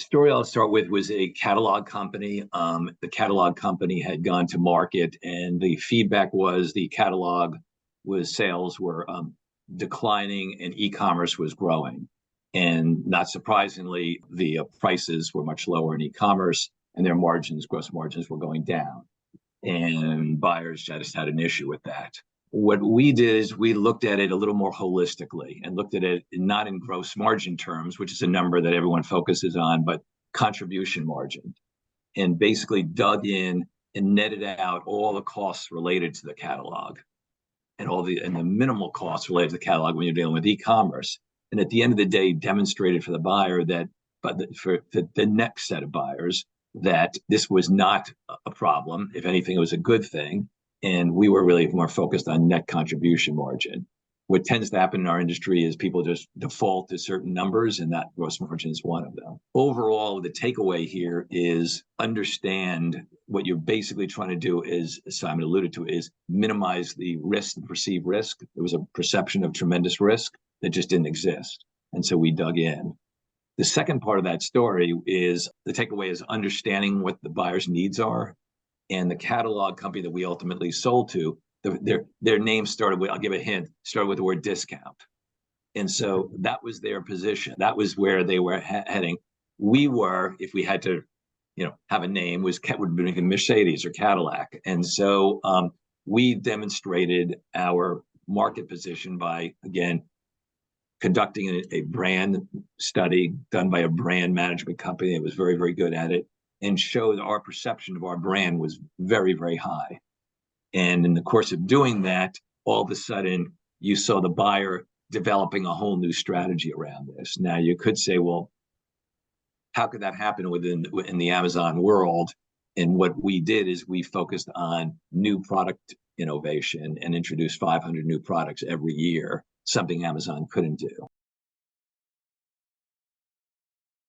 story I'll start with was a catalog company. The catalog company had gone to market, and the feedback was the catalog sales were declining and e-commerce was growing. And not surprisingly, the prices were much lower in e-commerce, and their margins, gross margins, were going down. And buyers just had an issue with that. What we did is we looked at it a little more holistically and looked at it not in gross margin terms, which is a number that everyone focuses on, but contribution margin, and basically dug in and netted out all the costs related to the catalog and the minimal costs related to the catalog when you're dealing with e-commerce. And at the end of the day, demonstrated for the buyer that, for the next set of buyers, that this was not a problem. If anything, it was a good thing. And we were really more focused on net contribution margin. What tends to happen in our industry is people just default to certain numbers, and that gross margin is one of them. Overall, the takeaway here is understand what you're basically trying to do is, as Simon alluded to, is minimize the risk and perceived risk. There was a perception of tremendous risk that just didn't exist. And so we dug in. The second part of that story is the takeaway is understanding what the buyer's needs are. And the catalog company that we ultimately sold to, their name started with, I'll give a hint, started with the word discount. And so that was their position. That was where they were heading. We were, if we had to, have a name, would be Mercedes or Cadillac. And so we demonstrated our market position by, again, conducting a brand study done by a brand management company that was very, very good at it, and showed our perception of our brand was very, very high. And in the course of doing that, all of a sudden, you saw the buyer developing a whole new strategy around this. Now, you could say, well, how could that happen in the Amazon world? And what we did is we focused on new product innovation and introduced 500 new products every year, something Amazon couldn't do.